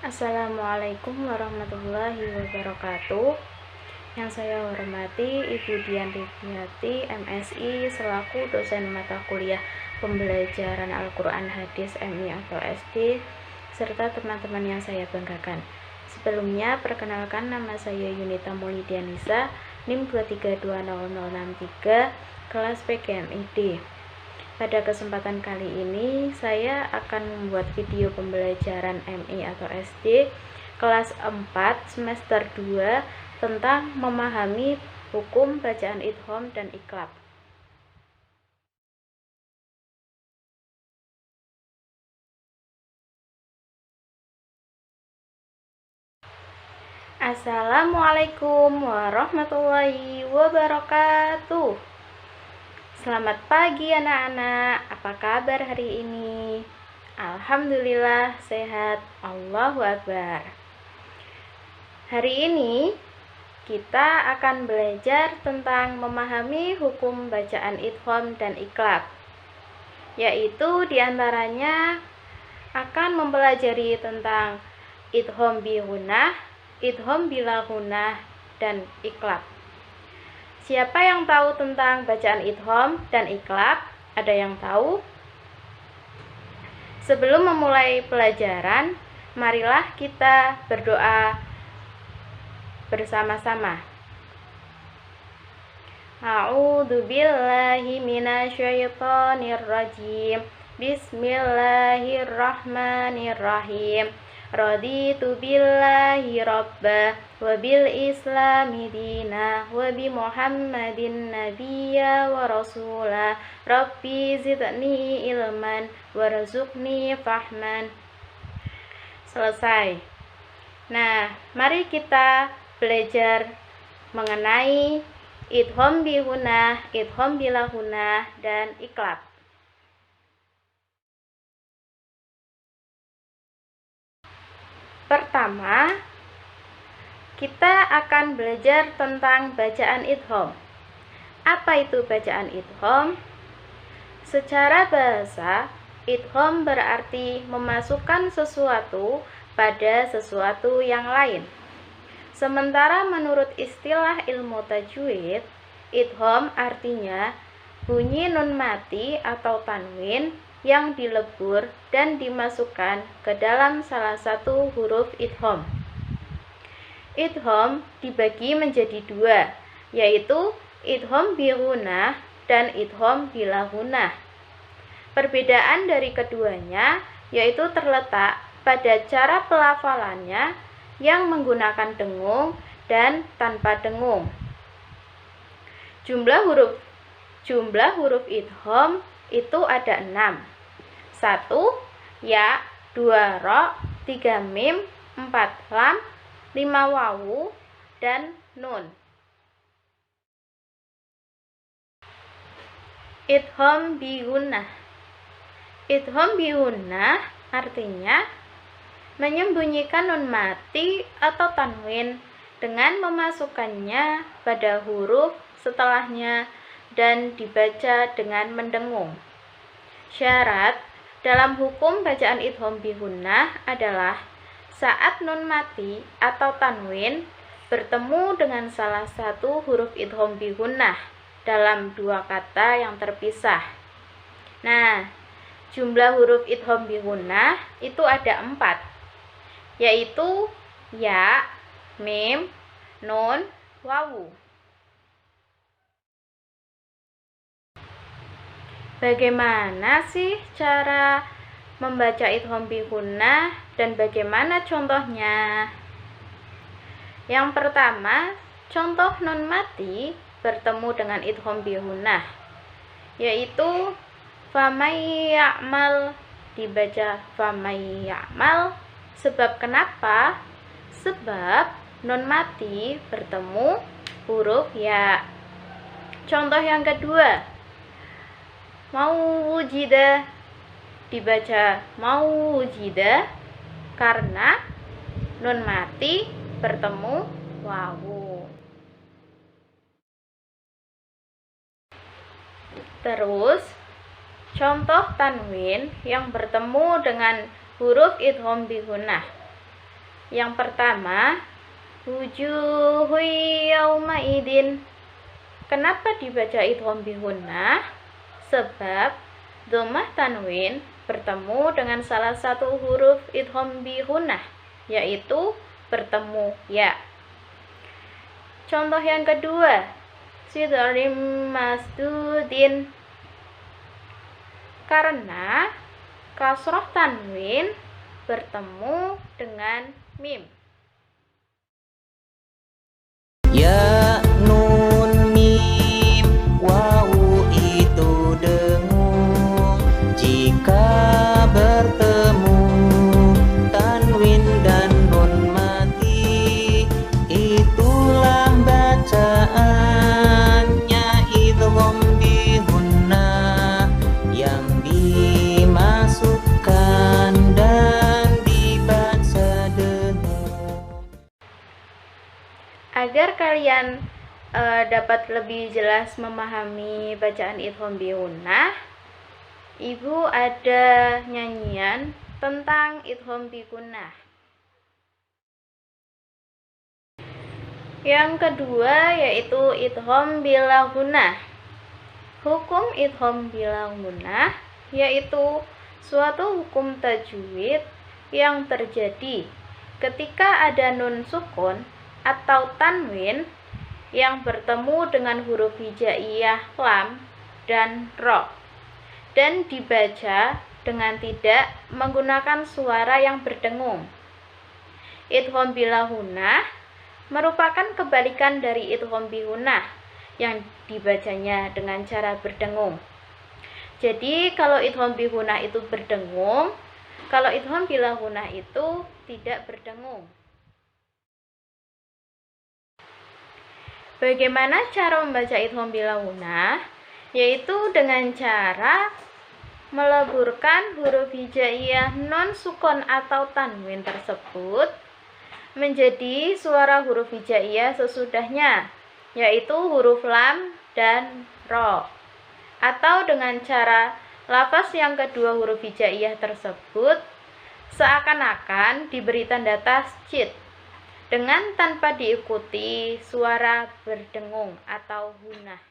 Assalamualaikum warahmatullahi wabarakatuh. Yang saya hormati Ibu Dian Ribiati, MSI, selaku dosen mata kuliah pembelajaran Al-Quran Hadis MI atau SD, serta teman-teman yang saya banggakan. Sebelumnya, perkenalkan, nama saya Yunita Maulidianisa, NIM 2320063, kelas PGMID. Pada kesempatan kali ini, saya akan membuat video pembelajaran MI atau SD kelas 4 semester 2 tentang memahami hukum bacaan idgham dan iqlab. Assalamualaikum warahmatullahi wabarakatuh. Selamat pagi anak-anak, apa kabar hari ini? Alhamdulillah sehat, Allahu Akbar. Hari ini kita akan belajar tentang memahami hukum bacaan idgham dan iqlab, yaitu diantaranya akan mempelajari tentang idgham bi gunnah, idgham bila gunnah, dan iqlab. Siapa yang tahu tentang bacaan idgham dan iqlab? Ada yang tahu? Sebelum memulai pelajaran, marilah kita berdoa bersama-sama. A'udzu billahi minasyaitonir rajim. Bismillahirrahmanirrahim. Raditu billahi rabba wa bil islami dina wa bi muhammadin nabiyya wa rasula rabbi zidni ilman warzuqni fahman. Selesai. Nah, mari kita belajar mengenai idgham bi gunnah, idgham bila gunnah, dan iqlab. Pertama, kita akan belajar tentang bacaan idgham. Apa itu bacaan idgham? Secara bahasa, idgham berarti memasukkan sesuatu pada sesuatu yang lain. Sementara menurut istilah ilmu tajwid, idgham artinya bunyi nun mati atau tanwin yang dilebur dan dimasukkan ke dalam salah satu huruf idgham. Idgham dibagi menjadi dua, yaitu idgham bi gunnah dan idgham bila gunnah. Perbedaan dari keduanya yaitu terletak pada cara pelafalannya yang menggunakan dengung dan tanpa dengung. Jumlah huruf idgham itu ada 6. 1 ya, 2 ro, 3 mim, 4 lam, 5 wawu, dan nun. Idgham bi gunnah. Idgham bi gunnah artinya menyembunyikan nun mati atau tanwin dengan memasukkannya pada huruf setelahnya dan dibaca dengan mendengung. Syarat dalam hukum bacaan idgham bi gunnah adalah saat nun mati atau tanwin bertemu dengan salah satu huruf idgham bi gunnah dalam dua kata yang terpisah. Nah, jumlah huruf idgham bi gunnah itu ada 4, yaitu ya, mim, nun, wawu. Bagaimana sih cara membaca idgham bi gunnah dan bagaimana contohnya? Yang pertama, contoh nun mati bertemu dengan idgham bi gunnah, yaitu famay ya'mal, dibaca famay ya'mal. Sebab kenapa? Sebab nun mati bertemu huruf ya. Contoh yang kedua, mawujida, dibaca mawujida karena nun mati bertemu wawu. Terus contoh tanwin yang bertemu dengan huruf idgham bi gunnah, Yang pertama, wujuhu yauma idin. Kenapa dibaca idgham bi gunnah? Sebab dhammah tanwin bertemu dengan salah satu huruf idgham bi gunnah, yaitu bertemu ya. Contoh yang kedua, sidrim masdudin. Karena kasroh tanwin bertemu dengan mim. Ya nun mim wawu itu dengung jika bertemu tanwin dan nun mati, itulah bacaannya idgham bi gunnah yang dimasukkan dan dibaca dengung. Agar kalian dapat lebih jelas memahami bacaan idgham bi gunnah, Ibu ada nyanyian tentang idgham bi gunnah. Yang kedua yaitu idgham bila gunnah. Hukum idgham bila gunnah yaitu suatu hukum tajwid yang terjadi ketika ada nun sukun atau tanwin yang bertemu dengan huruf hijaiyah lam dan ro, dan dibaca dengan tidak menggunakan suara yang berdengung. Idgham bila gunnah merupakan kebalikan dari idgham bi gunnah yang dibacanya dengan cara berdengung. Jadi kalau idgham bi gunnah itu berdengung, kalau idgham bila gunnah itu tidak berdengung. Bagaimana cara membaca idgham bila gunnah? Yaitu dengan cara meleburkan huruf hijaiyah non sukun atau tanwin tersebut menjadi suara huruf hijaiyah sesudahnya, yaitu huruf lam dan ro. Atau dengan cara lafaz yang kedua huruf hijaiyah tersebut seakan-akan diberi tanda tasjid dengan tanpa diikuti suara berdengung atau gunnah.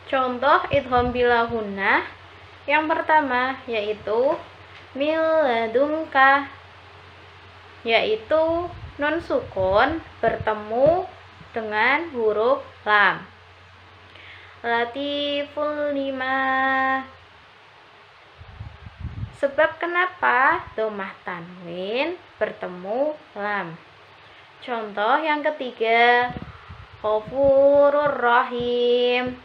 Contoh idgham bila gunnah yang pertama yaitu mil ladunka, yaitu nun sukun bertemu dengan huruf lam. Latiful lima. Sebab kenapa dhammah tanwin bertemu lam. Contoh yang ketiga, Ghafurur Rahim.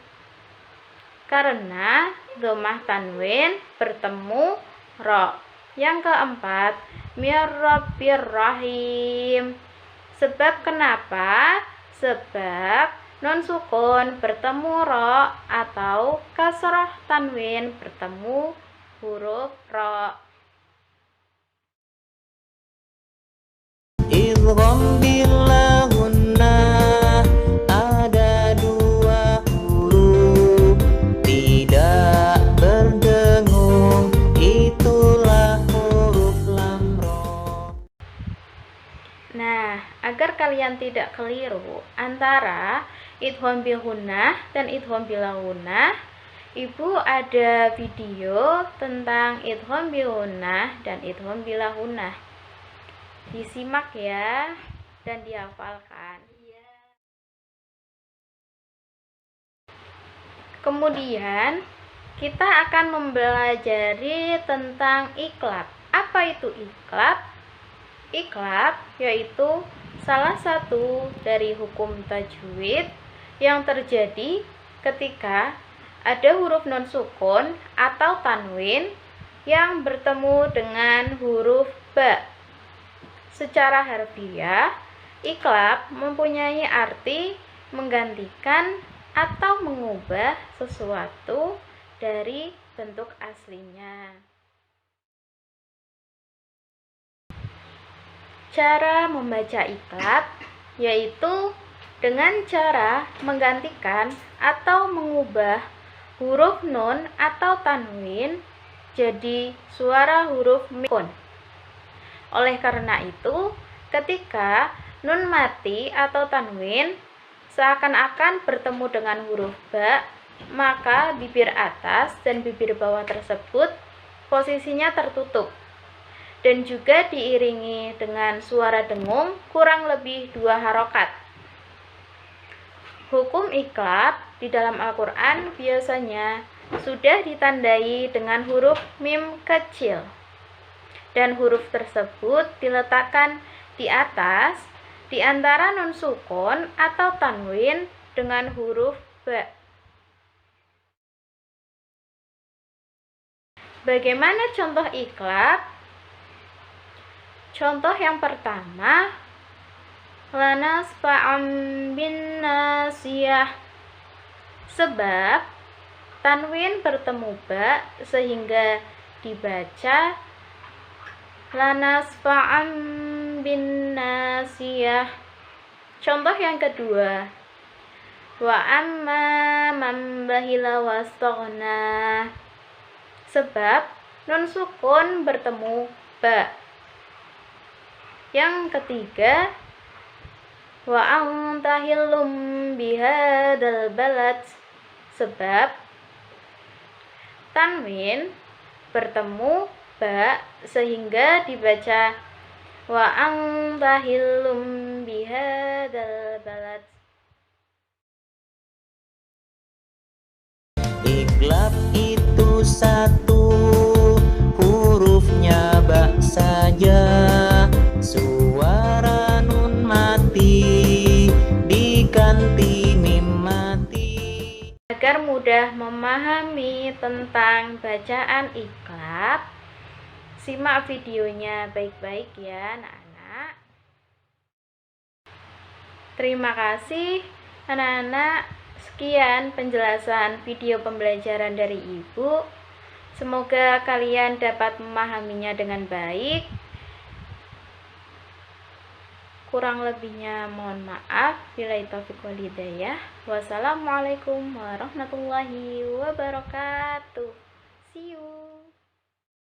Karena dhammah tanwin bertemu ro. Yang keempat, Mir-Rabbir Rahim. Sebab kenapa? Sebab nun sukun bertemu ro atau kasroh tanwin bertemu huruf ro. Idgham bila gunnah ada dua huruf tidak berdengung, itulah huruf lam ro. Nah, agar kalian tidak keliru antara idgham bi gunnah dan idgham bila gunnah, Ibu ada video tentang idgham bi gunnah dan idgham bila gunnah. Disimak ya dan dihafalkan. Kemudian kita akan mempelajari tentang iqlab. Apa itu iqlab? Iqlab yaitu salah satu dari hukum tajwid yang terjadi ketika ada huruf non sukun atau tanwin yang bertemu dengan huruf ba. Secara harfiah, iqlab mempunyai arti menggantikan atau mengubah sesuatu dari bentuk aslinya. Cara membaca iqlab yaitu dengan cara menggantikan atau mengubah huruf nun atau tanwin jadi suara huruf mim. Oleh karena itu, ketika nun mati atau tanwin seakan-akan bertemu dengan huruf ba, maka bibir atas dan bibir bawah tersebut posisinya tertutup dan juga diiringi dengan suara dengung kurang lebih 2 harokat. Hukum iqlab di dalam Al-Quran biasanya sudah ditandai dengan huruf mim kecil, dan huruf tersebut diletakkan di atas di antara nun sukun atau tanwin dengan huruf ba. Bagaimana contoh iqlab? Contoh yang pertama, lanasfa'am bin nasiyah. Sebab tanwin bertemu ba sehingga dibaca lanasfa'am bin nasiyah. Contoh yang kedua, wa amma man bahila wastaghna. Sebab nun sukun bertemu ba. Yang ketiga, wa antahillum bihadal balad. Sebab tanwin bertemu ba sehingga dibaca wa antahillum bihadal balad. Iqlab itu satu, hurufnya ba saja. Suara nun mati diganti mim mati. Agar mudah memahami tentang bacaan iqlab, simak videonya baik-baik ya anak-anak. Terima kasih anak-anak. Sekian penjelasan video pembelajaran dari Ibu. Semoga kalian dapat memahaminya dengan baik. Kurang lebihnya mohon maaf. Billahi taufiq wal hidayah. Wassalamualaikum warahmatullahi wabarakatuh. See you.